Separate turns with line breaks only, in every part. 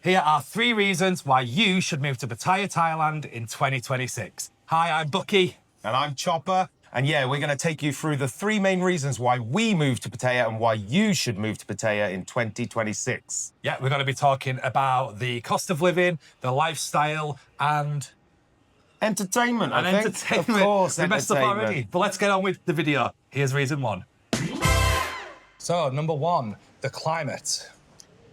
Here are 3 reasons why you should move to Pattaya, Thailand in 2026. Hi, I'm Bucky.
And I'm Chopper. And yeah, we're going to take you through the 3 main reasons why we moved to Pattaya and why you should move to Pattaya in 2026.
Yeah, we're going to be talking about the cost of living, the lifestyle, and
Entertainment, I think.
entertainment.
Of course,
we messed up
entertainment.
already. But let's get on with the video. Here's reason 1. So, number 1, the climate.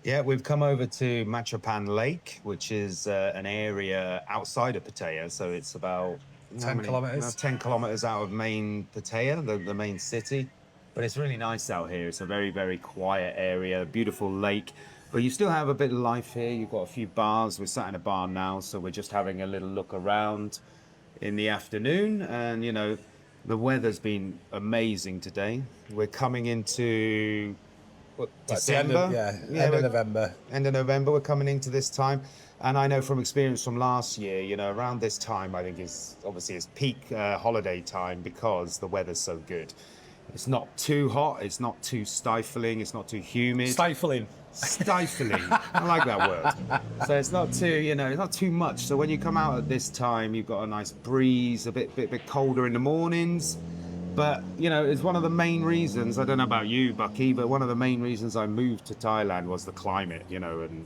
Yeah, we've come over to Map Phrachan Lake, which is an area outside of Pattaya. So it's about
10 kilometres.
10 kilometres out of main Pattaya, the main city. But it's really nice out here. It's a very, very quiet area, beautiful lake. But you still have a bit of life here. You've got a few bars. We're sat in a bar now, so we're just having a little look around in the afternoon. And, you know, the weather's been amazing today. We're coming into December.
End of November.
End of November, we're coming into this time. And I know from experience from last year, you know, around this time, I think is obviously it's peak holiday time because the weather's so good. It's not too hot, it's not too stifling, it's not too humid.
Stifling.
I like that word. So it's not too, you know, it's not too much. So when you come out at this time, you've got a nice breeze, a bit colder in the mornings. But, you know, it's one of the main reasons, I don't know about you, Bucky, but one of the main reasons I moved to Thailand was the climate, you know, and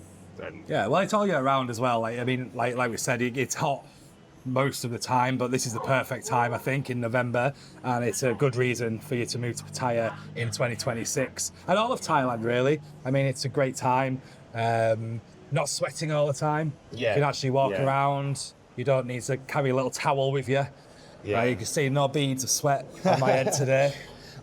yeah, well, it's all year round as well. Like, I mean, like we said, it's hot most of the time, but this is the perfect time, I think, in November, and it's a good reason for you to move to Pattaya in 2026. And all of Thailand, really. I mean, it's a great time. Not sweating all the time.
Yeah.
You can actually walk around. You don't need to carry a little towel with you.
Yeah.
Right? You can see no beads of sweat on my head today.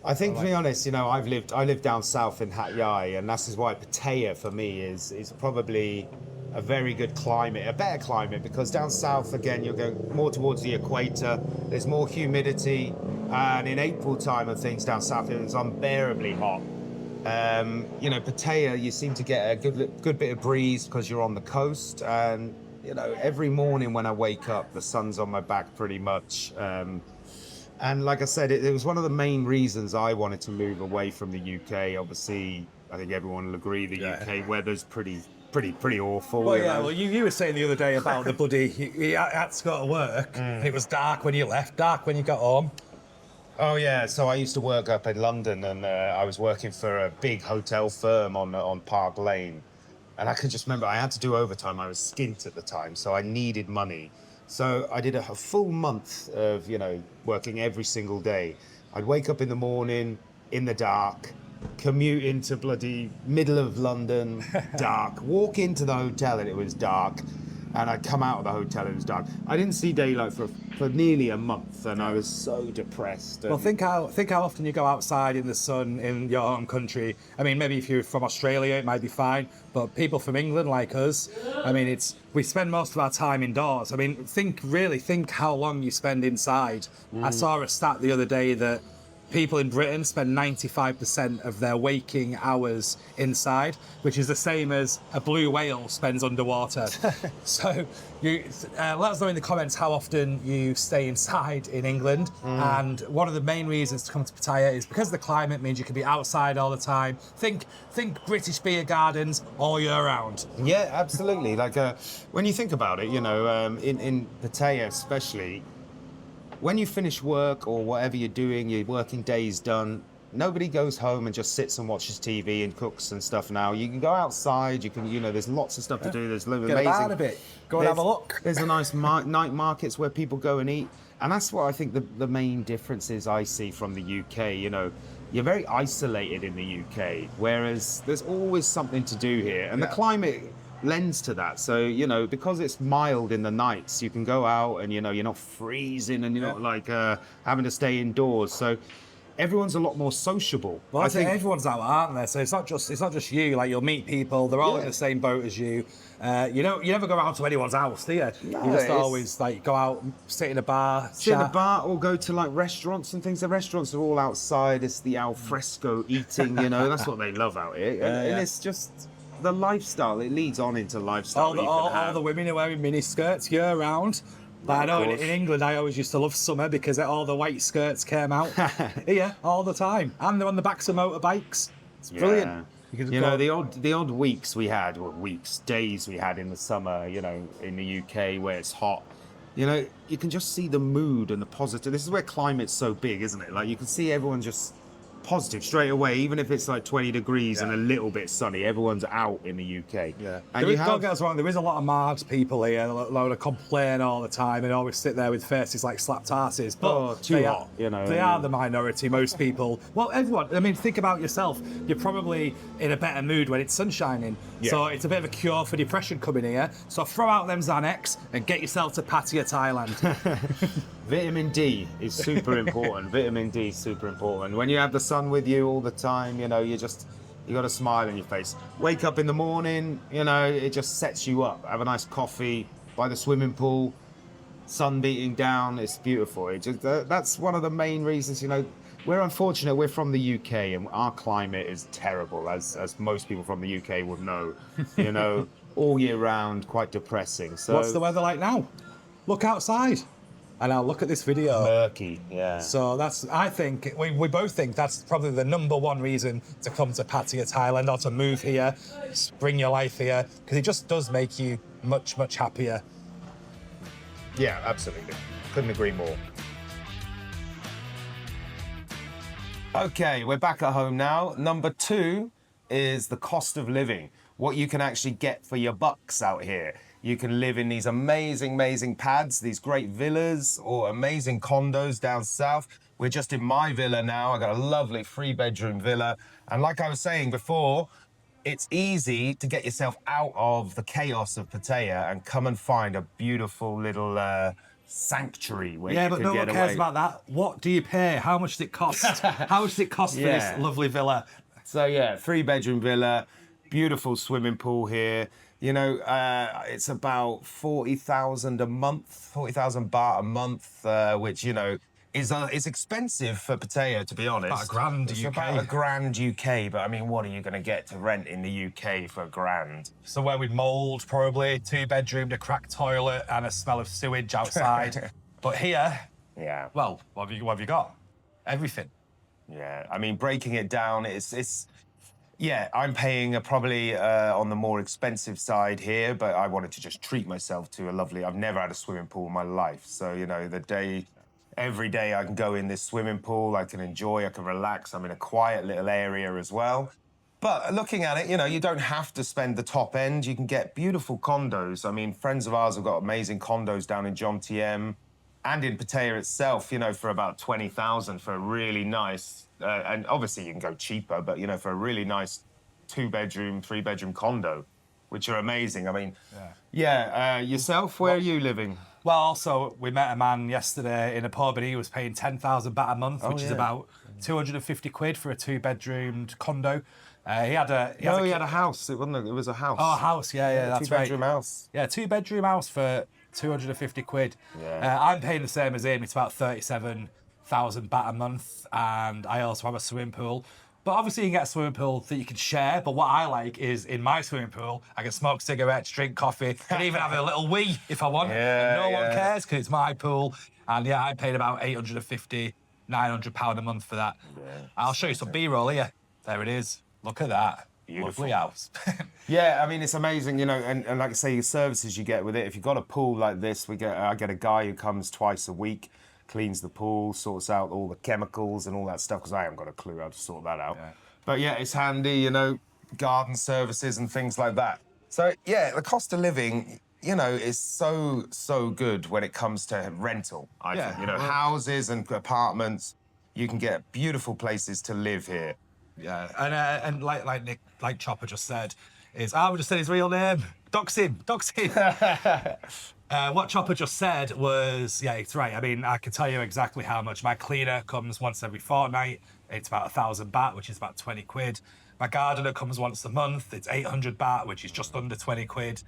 I think, to be honest, you know, I live down south in Hat Yai, and that's why Pattaya for me is probably a very good climate, a better climate, because down south, again, you're going more towards the equator, there's more humidity, and in April time and things down south, it's unbearably hot. You know, Pattaya, you seem to get a good bit of breeze because you're on the coast, and, you know, every morning when I wake up, the sun's on my back pretty much. And like I said, it was one of the main reasons I wanted to move away from the UK. Obviously, I think everyone will agree the UK weather's pretty awful.
Well, yeah, well, you were saying the other day about the buddy, he had to go to work, and it was dark when you left, dark when you got home.
Oh, yeah, so I used to work up in London, and I was working for a big hotel firm on Park Lane. And I can just remember I had to do overtime. I was skint at the time, so I needed money. So I did a full month of, you know, working every single day. I'd wake up in the morning, in the dark, commute into bloody middle of London, dark, walk into the hotel and it was dark, and I'd come out of the hotel and it was dark. I didn't see daylight for nearly a month, and I was so depressed.
Well, think how often you go outside in the sun in your home country. I mean, maybe if you're from Australia, it might be fine, but people from England like us, I mean, we spend most of our time indoors. I mean, think how long you spend inside. I saw a stat the other day that people in Britain spend 95% of their waking hours inside, which is the same as a blue whale spends underwater. So let us know in the comments how often you stay inside in England. And one of the main reasons to come to Pattaya is because the climate means you can be outside all the time. Think British beer gardens all year round.
Yeah, absolutely. Like when you think about it, you know, in Pattaya especially, when you finish work or whatever you're doing, your working day's done, nobody goes home and just sits and watches TV and cooks and stuff now. You can go outside, you can, you know, there's lots of stuff to do. There's amazing.
Get about a bit. Go and have a look.
There's a nice night markets where people go and eat. And that's what I think the main difference is I see from the UK. You know, you're very isolated in the UK, whereas there's always something to do here. And the climate lends to that. So, you know, because it's mild in the nights, you can go out and, you know, you're not freezing and you're not like having to stay indoors. So everyone's a lot more sociable.
Well, I think everyone's out, aren't they? So it's not just you. Like, you'll meet people, they're all in the same boat as you. You never go out to anyone's house, do you?
No,
you just always like go out, sit in a bar,
in a bar, or go to like restaurants and things. The restaurants are all outside. It's the al fresco eating, you know. That's what they love out here, and it's just the lifestyle. It leads on into lifestyle.
All the women are wearing mini skirts year round. But I know in England, I always used to love summer because all the white skirts came out here all the time. And they're on the backs of motorbikes. It's brilliant.
You know, the odd weeks we had, or days we had in the summer, you know, in the UK where it's hot, you know, you can just see the mood and the positive. This is where climate's so big, isn't it? Like, you can see everyone just positive straight away, even if it's like 20 degrees and a little bit sunny. Everyone's out in the UK.
Yeah.
And
Don't get us wrong, there is a lot of Margs people here, a lot of complain all the time and always sit there with faces like slapped asses. But
too hot, you know.
They are the minority, most people. Well, everyone, I mean, think about yourself. You're probably in a better mood when it's sun shining.
Yeah.
So it's a bit of a cure for depression coming here. So throw out them Xanax and get yourself to Pattaya, Thailand.
Vitamin D is super important. Vitamin D is super important. When you have the sun with you all the time, you know, you got a smile on your face. Wake up in the morning, you know, it just sets you up. Have a nice coffee by the swimming pool, sun beating down. It's beautiful. It just, that's one of the main reasons, you know. We're unfortunate. We're from the UK and our climate is terrible, as most people from the UK would know. You know, all year round, quite depressing. So
What's the weather like now? Look outside. And I'll look at this video.
murky, yeah.
So I think, we both think that's probably the number one reason to come to Pattaya, Thailand, or to move here, bring your life here, because it just does make you much, much happier.
Yeah, absolutely. Couldn't agree more. Okay, we're back at home now. Number 2 is the cost of living. What you can actually get for your bucks out here. You can live in these amazing, amazing pads, these great villas or amazing condos down south. We're just in my villa now. I got a lovely 3-bedroom villa. And like I was saying before, it's easy to get yourself out of the chaos of Pattaya and come and find a beautiful little sanctuary where you
but
can
no
get
one cares
away.
about that. What do you pay? How much does it cost? How much does it cost for this lovely villa?
So yeah, 3-bedroom villa, beautiful swimming pool here. You know, it's about 40,000 a month, 40,000 baht a month, which, you know, is expensive for Pattaya, to be honest.
About £1,000
It's
UK.
about £1,000 UK, but I mean, what are you going to get to rent in the UK for £1,000?
Somewhere with mould, probably, 2-bedroom, a cracked toilet, and a smell of sewage outside. But here,
Yeah.
well, what have you got? Everything.
Yeah, I mean, breaking it down, it's yeah, I'm paying probably on the more expensive side here, but I wanted to just treat myself to a lovely, I've never had a swimming pool in my life. So, you know, every day I can go in this swimming pool, I can enjoy, I can relax. I'm in a quiet little area as well. But looking at it, you know, you don't have to spend the top end. You can get beautiful condos. I mean, friends of ours have got amazing condos down in Jomtien and in Pattaya itself, you know, for about 20,000 for a really nice, and obviously you can go cheaper, but, you know, for a really nice 2-bedroom, 3-bedroom condo, which are amazing. I mean, yourself, where are you living?
Well, also, we met a man yesterday in a pub and he was paying 10,000 baht a month, which is about 250 quid for a 2-bedroomed condo. He had a
house. It was a house.
Oh, a house, yeah, that's right.
2-bedroom house.
Yeah, 2-bedroom house for 250 quid.
Yeah.
I'm paying the same as him. It's about 37,000 baht a month, and I also have a swimming pool. But obviously you can get a swimming pool that you can share, but what I like is in my swimming pool, I can smoke cigarettes, drink coffee, and even have a little wee if I want.
Yeah,
and no one cares because it's my pool. And yeah, I paid about 850, 900 pound a month for that.
Yeah.
I'll show you some B-roll here. There it is. Look at that.
Beautiful.
Lovely house.
Yeah, I mean, it's amazing, you know, and like I say, the services you get with it. If you've got a pool like this, I get a guy who comes twice a week, cleans the pool, sorts out all the chemicals and all that stuff, because I haven't got a clue how to sort that out.
Yeah.
But yeah, it's handy, you know, garden services and things like that. So yeah, the cost of living, you know, is so good when it comes to rental. I think, you know, houses and apartments, you can get beautiful places to live here.
Yeah, and like Chopper just said, I would just say his real name. Dox him. What Chopper just said was, yeah, it's right. I mean, I can tell you exactly how much. My cleaner comes once every fortnight. It's about 1,000 baht, which is about 20 quid. My gardener comes once a month. It's 800 baht, which is just under 20 quid.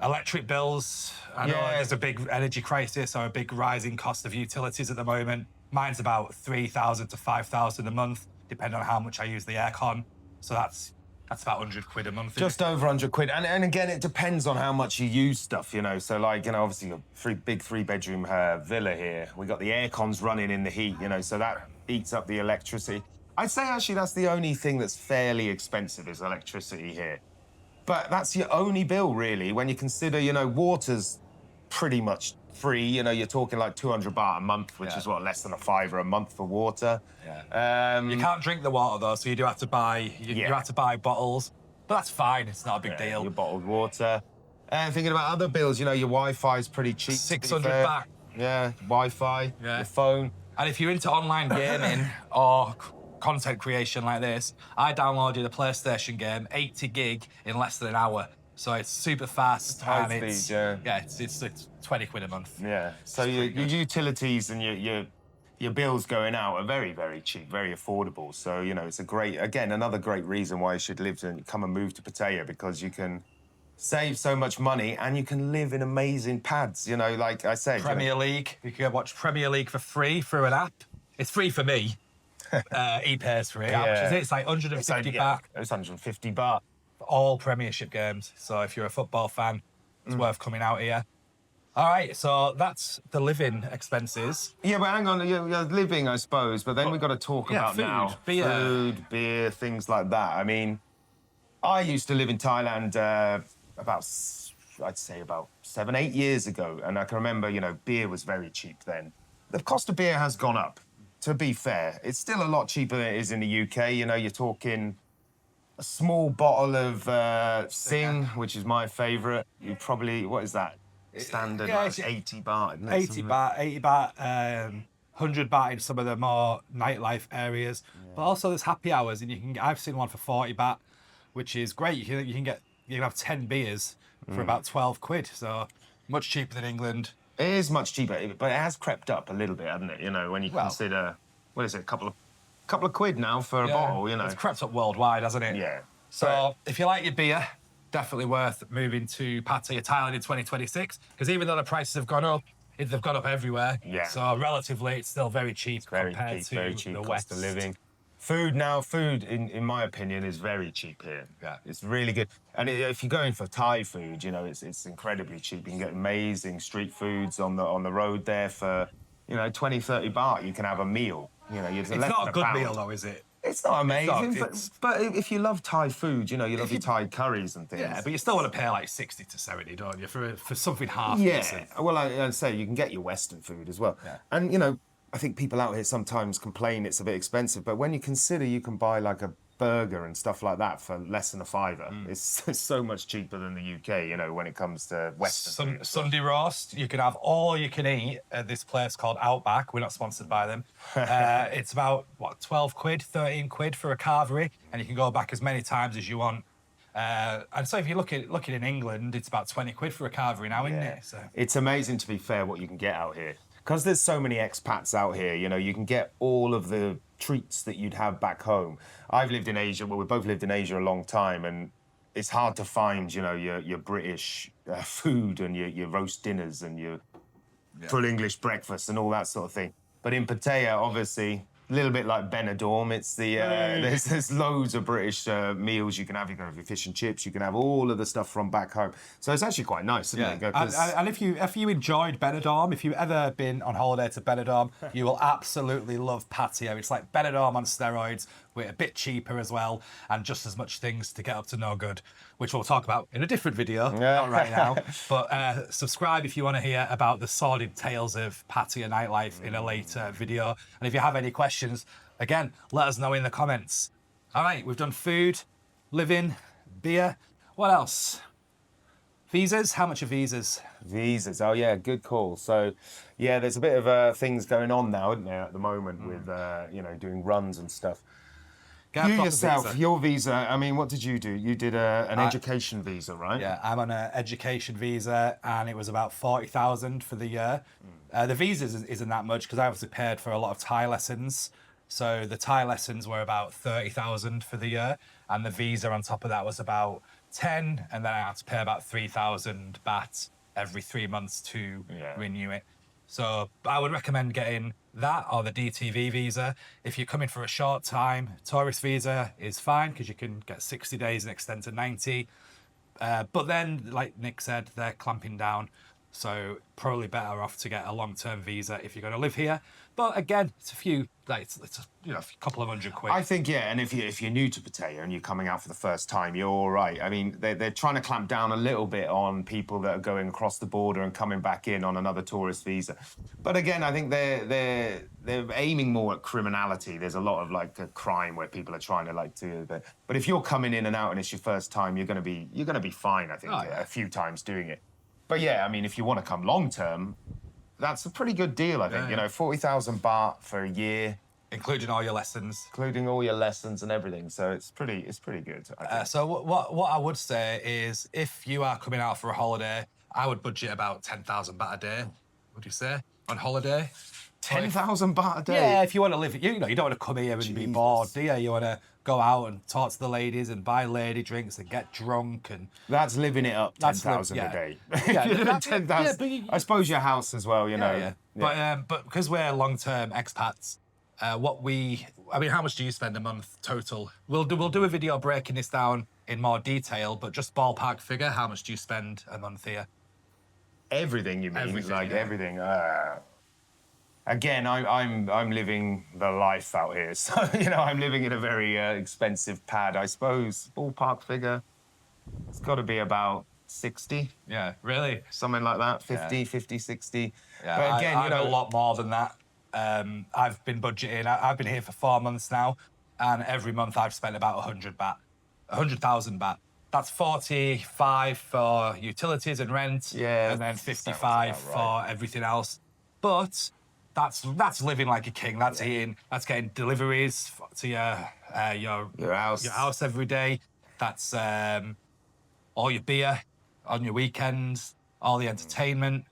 Electric bills. I know there's a big energy crisis or a big rising cost of utilities at the moment. Mine's about 3,000 to 5,000 a month, depending on how much I use the aircon. So that's about 100 quid a month.
Just over 100 quid. And again, it depends on how much you use stuff, you know. So, like, you know, obviously a big 3-bedroom villa here. We got the aircons running in the heat, you know, so that eats up the electricity.
I'd say actually that's the only thing that's fairly expensive is electricity here. But that's your only bill, really, when you consider, water's pretty much free. You're talking like 200 baht a month, which is less than a fiver a month for water.
Yeah. You can't drink the water though, so you do have to buy. You have to buy bottles, but that's fine. It's not a big deal.
Your bottled water. And thinking about other bills, your Wi-Fi is pretty cheap.
600 baht.
Yeah, Wi-Fi, your phone.
And if you're into online gaming or content creation like this, I downloaded a PlayStation game, 80 gig in less than an hour. So it's super fast.
High speed,
it's 20 quid a month.
Yeah. So your utilities and your bills going out are very, very cheap, very affordable. So, it's another great reason why you should live and come and move to Pattaya, because you can save so much money and you can live in amazing pads, like I said.
Premier League. You can watch Premier League for free through an app. It's free for me. He pays for it. How much is it? It's like 150 baht.
It's 150 baht.
All Premiership games. So if you're a football fan, it's worth coming out here. All right, so that's the living expenses.
Yeah, but hang on, you're living, I suppose, but then we've got to talk about
food,
now. Food, beer, things like that. I mean, I used to live in Thailand about 7, 8 years ago, and I can remember, beer was very cheap then. The cost of beer has gone up, to be fair. It's still a lot cheaper than it is in the UK. You're talking a small bottle of Sing, which is my favourite. You probably, what is that? Standard, like 80 baht, isn't it?
80 baht, 100 baht in some of the more nightlife areas. Yeah. But also there's happy hours, and I've seen one for 40 baht, which is great. You can have 10 beers for about 12 quid, so much cheaper than England.
It is much cheaper, but it has crept up a little bit, hasn't it? When you consider, what is it, a couple of quid now for a bottle,
It's crept up worldwide, hasn't it?
Yeah.
So if you like your beer, definitely worth moving to Pattaya, Thailand in 2026, because even though the prices have gone up, they've gone up everywhere.
Yeah.
So relatively, it's still very cheap compared to the West.
Cost of living. Food, in my opinion, is very cheap here.
Yeah.
It's really good. And if you're going for Thai food, it's incredibly cheap. You can get amazing street foods on the road there for, 20, 30 baht. You can have a meal.
It's not a good meal though, is it?
It's not amazing, but if you love Thai food, you love your Thai curries and things.
Yeah, but you still want to pay like 60 to 70, don't you, for something half
decent? Yeah, well, I'd say you can get your Western food as well. Yeah. And, I think people out here sometimes complain it's a bit expensive, but when you consider you can buy like a burger and stuff like that for less than a fiver, it's so much cheaper than the UK, when it comes to Western food.
Sunday roast, you can have all you can eat at this place called Outback. We're not sponsored by them. It's about, 12 quid, 13 quid for a carvery, and you can go back as many times as you want. And so if you're looking in England, it's about 20 quid for a carvery now, isn't it? So.
It's amazing, to be fair, what you can get out here. Because there's so many expats out here, you can get all of the treats that you'd have back home. I've lived in Asia, we both lived in Asia a long time, and it's hard to find, your British food and your roast dinners and your full English breakfast and all that sort of thing. But in Pattaya, obviously, a little bit like Benidorm, it's the there's loads of British meals you can have. You can have your fish and chips. You can have all of the stuff from back home. So it's actually quite nice, isn't it?
And if you enjoyed Benidorm, if you've ever been on holiday to Benidorm, you will absolutely love Pattaya. It's like Benidorm on steroids, with a bit cheaper as well, and just as much things to get up to no good, which we'll talk about in a different video, not right now. But subscribe if you want to hear about the sordid tales of Pattaya nightlife in a later video. And if you have any questions, again, let us know in the comments. All right, we've done food, living, beer. What else? Visas? How much are visas?
Visas. Oh yeah, good call. So, yeah, there's a bit of things going on now, isn't there, at the moment with doing runs and stuff. You yourself, your visa, I mean, what did you do? You did an education visa, right?
Yeah, I'm on an education visa, and it was about 40,000 for the year. The visa isn't that much because I obviously paid for a lot of Thai lessons. So the Thai lessons were about 30,000 for the year, and the visa on top of that was about 10, and then I had to pay about 3,000 baht every 3 months to renew it. So I would recommend getting that or the DTV visa. If you're coming for a short time, tourist visa is fine because you can get 60 days and extend to 90. But then, like Nick said, they're clamping down. So probably better off to get a long-term visa if you're going to live here. But again, it's a few, like it's a couple of £100.
I think, yeah, and if you're new to Pattaya and you're coming out for the first time, you're all right. I mean, they're trying to clamp down a little bit on people that are going across the border and coming back in on another tourist visa. But again, I think they're aiming more at criminality. There's a lot of like a crime where people are trying to but if you're coming in and out and it's your first time, you're gonna be fine. I think a few times doing it. But yeah, I mean, if you want to come long term, that's a pretty good deal, I think.
Yeah.
You know, 40,000 baht for a year,
including all your lessons.
including all your lessons and everything. So it's pretty good, I think.
So what I would say is, if you are coming out for a holiday, I would budget about 10,000 baht a day. Would you say on holiday?
10,000 baht a day?
Yeah, if you want to live, you don't want to come here and be bored, do you? You want to go out and talk to the ladies and buy lady drinks and get drunk and.
That's living it up,
That's
10,000
yeah.
a day.
Yeah,
10,000. I suppose your house as well, you know.
Yeah. But because we're long-term expats, how much do you spend a month total? We'll do a video breaking this down in more detail, but just ballpark figure, how much do you spend a month here?
Everything, you mean?
Everything,
like
yeah.
everything. Again, I'm living the life out here, so I'm living in a very expensive pad. I suppose ballpark figure, it's got to be about 60,
Yeah, really?
something like that. 50, 50, 60.
Yeah,
But again,
I'm a lot more than that. I've been budgeting. I've been here for 4 months now, and every month I've spent about 100,000 baht. That's 45 for utilities and rent,
Yeah,
and then
sounds
55
about
for
right.
everything else. But that's living like a king. That's eating. That's getting deliveries to your house every day. That's all your beer on your weekends, all the entertainment.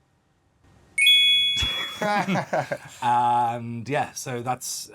And yeah, so that's.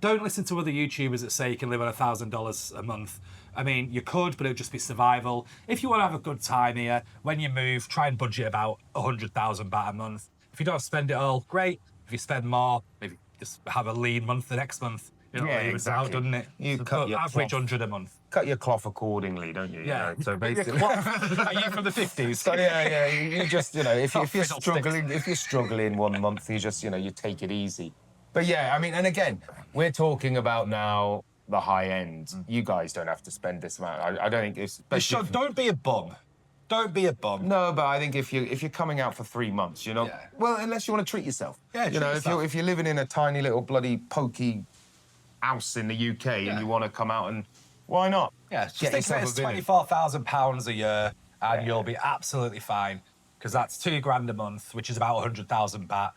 Don't listen to other YouTubers that say you can live on $1,000 a month. I mean, you could, but it would just be survival. If you want to have a good time here, when you move, try and budget about 100,000 baht a month. If you don't spend it all, great. If you spend more, maybe just have a lean month the next month. You know,
Yeah,
it evens out,
exactly.
doesn't it?
You
So,
cut
but
your
average
cloth.
100 a month.
Cut your cloth accordingly, don't you? You
Yeah.
know, so basically.
Are you from the 50s?
So yeah, you just, if you're
Fiddlesticks.
struggling 1 month, you just, you take it easy. But yeah, I mean, and again, we're talking about now the high end. You guys don't have to spend this amount. I don't think it's.
Don't be a bum. Don't be a bum.
No, but I think if you're coming out for 3 months,
Yeah.
well, unless you want to treat yourself.
Yeah, treat yourself.
If you're living in a tiny little bloody pokey house in the UK
Yeah.
and you want to come out and why not?
Yeah, just
Get
think of it
yourself
as
a villa.
£24,000 a year, and you'll be absolutely fine, because that's $2,000 a month, which is about 100,000 baht.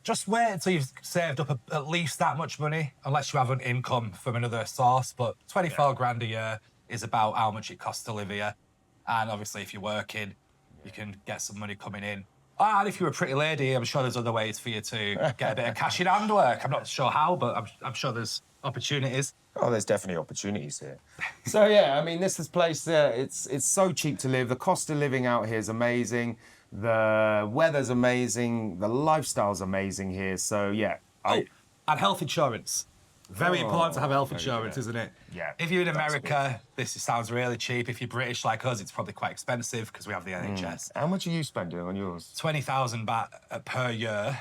Just wait until you've saved up at least that much money, unless you have an income from another source. But 24 grand a year is about how much it costs to live here. And obviously, if you're working, you can get some money coming in. And if you're a pretty lady, I'm sure there's other ways for you to get a bit of cash in hand work. I'm not sure how, but I'm sure there's opportunities.
Oh, there's definitely opportunities here. So yeah, I mean, this place, it's so cheap to live. The cost of living out here is amazing. The weather's amazing. The lifestyle's amazing here. So yeah.
And health insurance. Very important to have health insurance, isn't it?
Yeah,
If you're in
that's
America, this sounds really cheap. If you're British like us, it's probably quite expensive because we have the NHS.
How much are you spending on yours?
20,000 baht per year,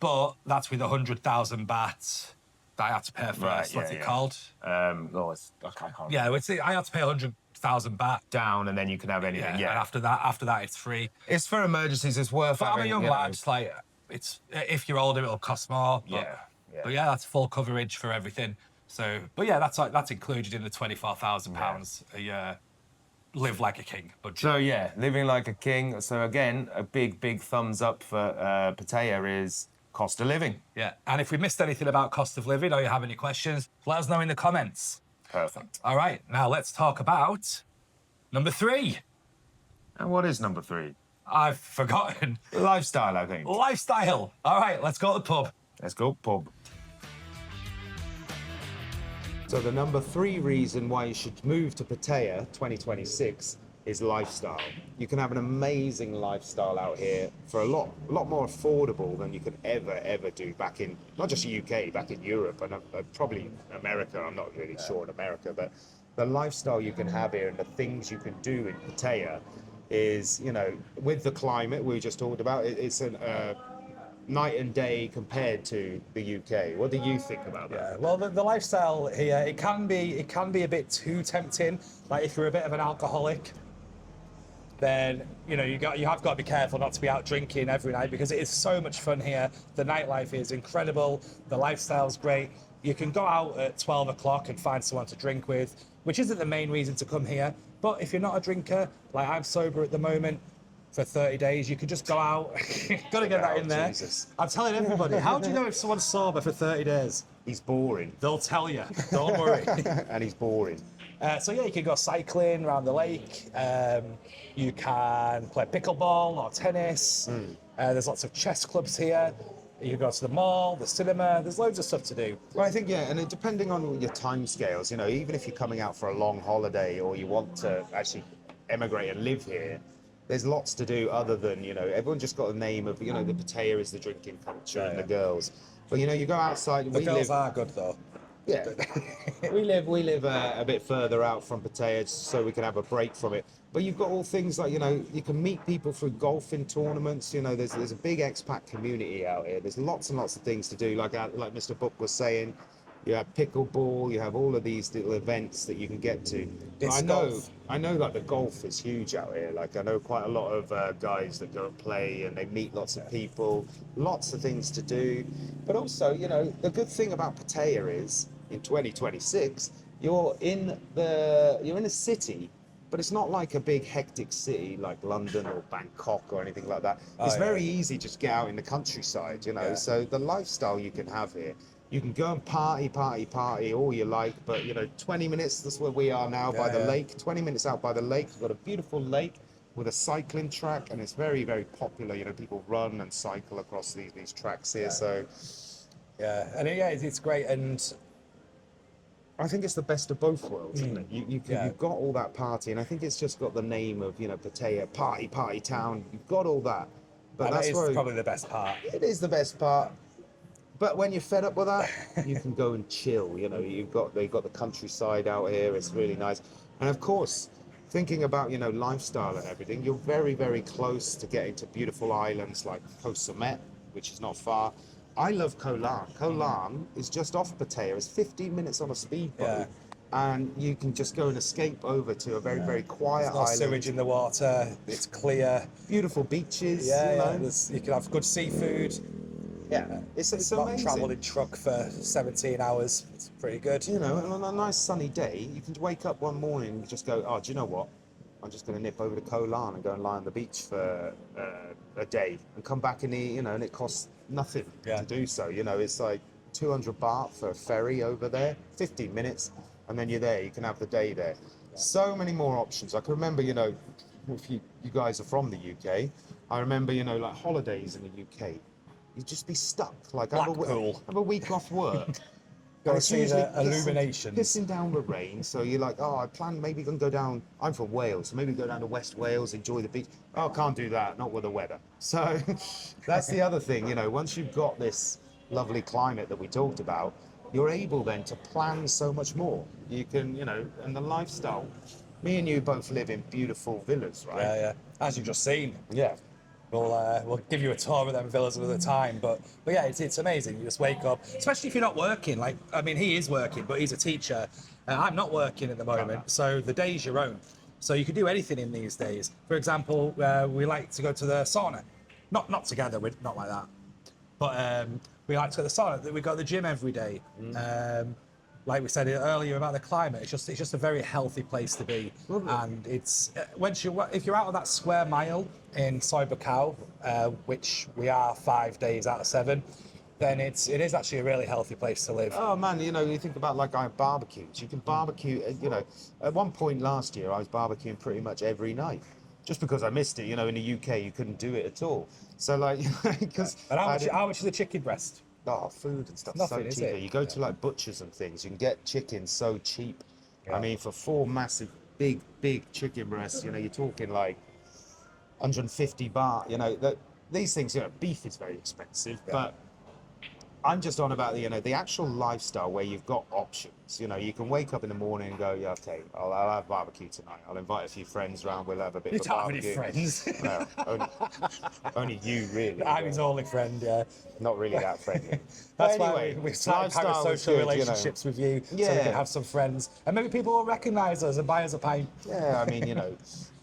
but that's with 100,000 baht that I had to pay first.
Right,
What's
yeah,
it
yeah.
called?
I can't.
Yeah, I had to pay 100,000 baht.
Down and then you can have anything. Yeah.
And after that, it's free.
It's for emergencies. It's worth
But I'm a
having,
young
you know.
lad. Like, it's if you're older, it'll cost more. But,
Yeah, yeah.
But yeah, that's full coverage for everything. So, but yeah, that's included in the £24,000 a year. Live like a king. But
So yeah, living like a king. So again, a big thumbs up for Pattaya is cost of living.
yeah, and if we missed anything about cost of living or you have any questions, let us know in the comments.
Perfect.
All right, now let's talk about number 3.
And what is number 3?
I've forgotten.
Lifestyle, I think.
Lifestyle. All right, let's go to the pub.
Let's go pub.
So the number 3 reason why you should move to Pattaya 2026 is lifestyle. You can have an amazing lifestyle out here for a lot more affordable than you could ever do back in, not just UK, back in Europe and probably America. I'm not really sure in America, but the lifestyle you can have here and the things you can do in Pattaya is, you know, with the climate we just talked about, it's a night and day compared to the UK. What do you think about that?
Yeah, well, the lifestyle here, it can be a bit too tempting. Like if you're a bit of an alcoholic, then you have got to be careful not to be out drinking every night, because it is so much fun here. The nightlife is incredible. The lifestyle's great. You can go out at 12 o'clock and find someone to drink with, which isn't the main reason to come here. But if you're not a drinker, like I'm sober at the moment for 30 days, you can just go out. Gotta get that in there.
Jesus.
I'm telling everybody, how do you know if someone's sober for 30 days?
He's boring.
They'll tell you, don't worry.
And he's boring.
So yeah, you can go cycling around the lake. You can play pickleball or tennis. There's lots of chess clubs here. You can go to the mall, the cinema. There's loads of stuff to do.
Well, I think, yeah, and depending on your time scales, you know, even if you're coming out for a long holiday or you want to actually emigrate and live here, there's lots to do other than, you know, everyone just got a name of, you know, the Pattaya is the drinking culture and the girls. But, you know, you go outside.
The girls are good though.
Yeah, we live a bit further out from Pattaya so we can have a break from it. But you've got all things like, you know, you can meet people through golfing tournaments. You know, there's a big expat community out here. There's lots and lots of things to do. Like Mr. Book was saying, you have pickleball. You have all of these little events that you can get to. I know, like the golf is huge out here. Like I know quite a lot of guys that go and play, and they meet lots of people. Lots of things to do. But also, you know, the good thing about Pattaya is, in 2026, you're in a city, but it's not like a big hectic city like London or Bangkok or anything like that. It's very easy just to get out in the countryside, you know.
Yeah.
So the lifestyle you can have here, you can go and party all you like, but you know, 20 minutes, that's where we are now by the lake. 20 minutes out by the lake, you've got a beautiful lake with a cycling track, and it's very, very popular. You know, people run and cycle across these tracks here. So
Yeah, and it's great. And
I think it's the best of both worlds, isn't it? You've got all that party, and I think it's just got the name of, you know, Pattaya, party town. You've got all that, but
and
that's
that is probably the best part.
it is the best part. But when you're fed up with that, you can go and chill. You know, they've got the countryside out here. It's really nice, and of course, thinking about, you know, lifestyle and everything, you're very, very close to getting to beautiful islands like Koh Samet, which is not far. I love Koh Larn. Koh Larn is just off Pattaya. It's 15 minutes on a speedboat, and you can just go and escape over to a very, very quiet
There's no
island.
sewage in the water. It's clear.
Beautiful beaches.
Yeah,
you
yeah.
know.
You can have good seafood.
Yeah, it's
Not
amazing.
travel in truck for 17 hours. It's pretty good.
You know, and on a nice sunny day, you can wake up one morning and just go, oh, do you know what? I'm just going to nip over to Koh Larn and go and lie on the beach for a day and come back and it costs nothing to do so. You know, it's like 200 baht for a ferry over there, 15 minutes, and then you're there. You can have the day there. So many more options. I can remember, you know, if you guys are from the UK, I remember, you know, like holidays in the UK, you'd just be stuck. Like, have a week off work.
Go
And
and
it's
see
usually
the illuminations.
pissing down with rain, so you're like, oh, I plan maybe going to go down. I'm from Wales, so maybe go down to West Wales, enjoy the beach. Oh, can't do that, not with the weather. So that's the other thing, you know. Once you've got this lovely climate that we talked about, you're able then to plan so much more. You can, you know, and the lifestyle. Me and you both live in beautiful villas, right?
Yeah, yeah. As you've just seen.
Yeah.
We'll give you a tour of them villas another time, but yeah, it's amazing. You just wake up, especially if you're not working. Like, I mean, he is working, but he's a teacher. I'm not working at the moment, so the day's your own. So you can do anything in these days. For example, we like to go to the sauna, not together, we're not like that, but we like to go to the sauna. We go to the gym every day. Like we said earlier about the climate, it's just a very healthy place to be. And it's if you're out of that square mile in Soi Buakhao, which we are 5 days out of 7, then it is actually a really healthy place to live.
Oh man, you know, you think about like I barbecues. You can barbecue. You know, at one point last year, I was barbecuing pretty much every night, just because I missed it. You know, in the UK, you couldn't do it at all. So like, because
And how much is a chicken breast?
oh, food and stuff
Nothing,
so
is
cheap.
it?
You go to like butchers and things, you can get chicken so cheap.
Yeah.
I mean, for 4 massive, big chicken breasts, you know, you're talking like 150 baht. You know, these things. You know, beef is very expensive, but I'm just on about the actual lifestyle where you've got options. So, you know, you can wake up in the morning and go, yeah, okay, I'll have barbecue tonight. I'll invite a few friends round. We'll have a bit
You
of a
don't have any
barbecue.
friends.
Well, only you really.
I'm his only friend, yeah.
Not really that friendly.
That's
But
why
anyway,
we started
lifestyle is
parasocial
good,
relationships with you, so we
Yeah.
can have some friends. And maybe people will recognise us and buy us a pint.
Yeah, I mean, you know,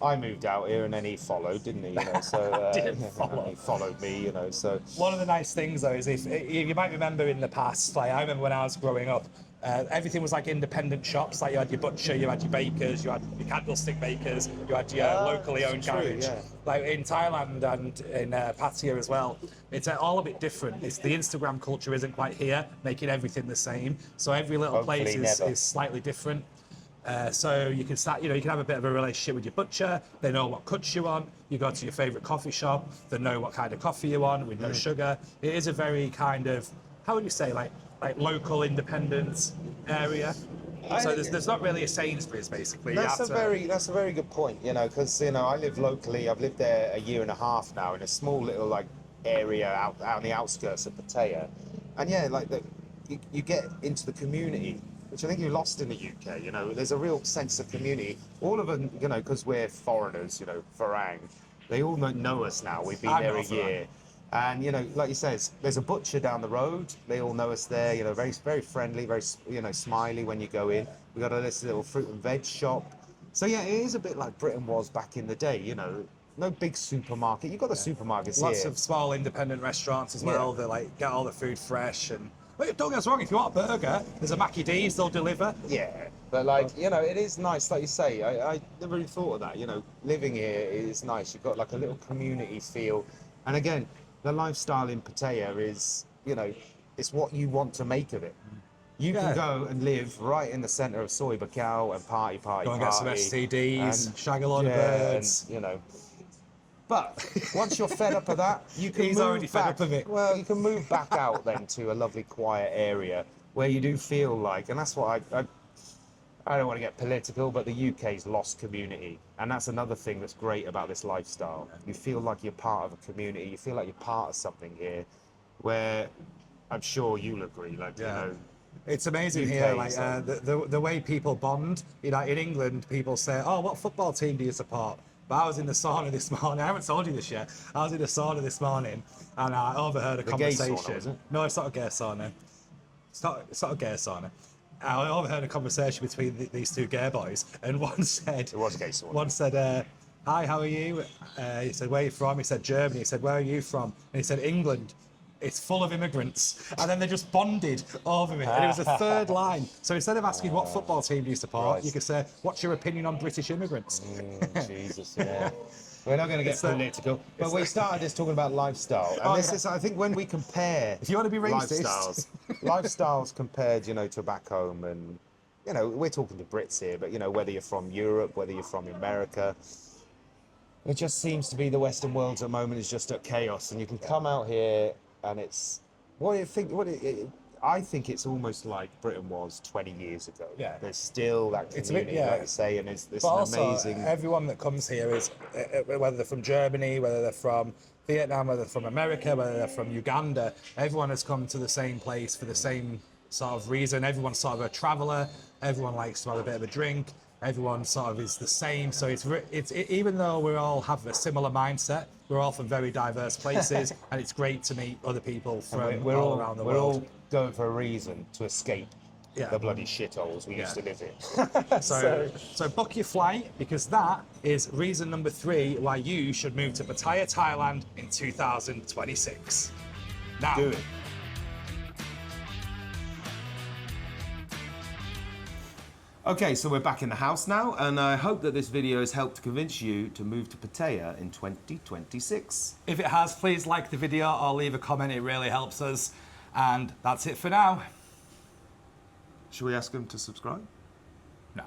I moved out here and then he followed, didn't he? You know, so
Didn't follow.
he followed me, you know. So
One of the nice things though is if you might remember in the past, like I remember when I was growing up, everything was like independent shops. Like you had your butcher, you had your bakers, you had your candlestick makers, you had your locally owned
true,
garage.
yeah.
Like in Thailand and in Pattaya as well, it's all a bit different. It's the Instagram culture isn't quite here, making everything the same. So every little
Hopefully
place
never.
is slightly different. So you can start, you know, you can have a bit of a relationship with your butcher. They know what cuts you want. You go to your favourite coffee shop. They know what kind of coffee you want with no sugar. It is a very kind of, how would you say, like local independence area. So there's not really a Sainsbury's basically.
that's a very good point, you know, because, you know, I live locally. I've lived there a year and a half now in a small little like area out on the outskirts of Pattaya, and yeah, like you get into the community, which I think you lost in the UK. You know, there's a real sense of community. All of them, you know, because we're foreigners, you know, Phrachan, they all know us now. We've been
I
there
know
a year. And, you know, like you said, there's a butcher down the road. They all know us there, you know, very, very friendly, very, you know, smiley when you go in. We got a little fruit and veg shop. So, yeah, it is a bit like Britain was back in the day, you know. No big supermarket. You've got the supermarkets
Lots
here.
of small independent restaurants as well.
Yeah.
They like get all the food fresh and. Wait, don't get us wrong. If you want a burger, there's a Mackie D's. They'll deliver.
Yeah, but like, you know, it is nice, like you say. I never really thought of that. You know, living here is nice. You've got like a little community feel, and again, the lifestyle in Pattaya is, you know, it's what you want to make of it. You
Yeah.
can go and live right in the centre of Soy Bacau and party.
Go and get some STDs,
and-
shag a load of birds.
and, you know. But once you're fed up of that, you can
He's
move
already fed
back.
up of it.
Well, you can move back out then to a lovely quiet area where you do feel like, and that's what I don't want to get political, but the UK's lost community, and that's another thing that's great about this lifestyle. You feel like you're part of a community. You feel like you're part of something here, where I'm sure you'll agree. Like, you know.
It's amazing
UK,
here, like
so-
the way people bond. You know, in England, people say, "Oh, what football team do you support?" But I was in the sauna this morning. I haven't told you this yet. I was in the sauna this morning, and I overheard a
The gay
conversation.
sauna, was it?
No, it's not a gay sauna. It's not a gay sauna. I overheard a conversation between these two gay boys, and one said,
It was a gay sauna.
One said, "Hi, how are you?" He said, "Where are you from?" He said, "Germany." He said, "Where are you from?" And he said, "England. It's full of immigrants." And then they just bonded over it. And it was a third line. So instead of asking what football team do you support,
Right.
you could say, "What's your opinion on British immigrants?"
Jesus, yeah. We're not going to get
It's the-
political, but
it's
we
the-
started this talking about lifestyle, and
Oh,
this
yeah.
is, I think, when we compare
If you want to be racist.
lifestyles compared, you know, to back home, and you know, we're talking to Brits here, but you know, whether you're from Europe, whether you're from America, it just seems to be the Western world at the moment is just at chaos, and you can come out here, and it's what do you think? I think it's almost like Britain was 20 years ago.
Yeah.
There's still that
It's a bit-
community,
yeah.
like you say, and it's
But
an
also,
amazing.
everyone that comes here is, whether they're from Germany, whether they're from Vietnam, whether they're from America, whether they're from Uganda, everyone has come to the same place for the same sort of reason. Everyone's sort of a traveller. Everyone likes to have a bit of a drink. Everyone sort of is the same. So even though we all have a similar mindset, we're all from very diverse places, and it's great to meet other people from
we're
all around the
we're
world.
all going for a reason to escape
Yeah.
the bloody shitholes we used to
Yeah.
live in.
So book your flight, because that is reason number 3 why you should move to Pattaya, Thailand in 2026. Now,
do it. Okay, so we're back in the house now, and I hope that this video has helped to convince you to move to Pattaya in 2026.
if it has, please like the video or leave a comment. It really helps us. And that's it for now.
Should we ask them to subscribe?
No.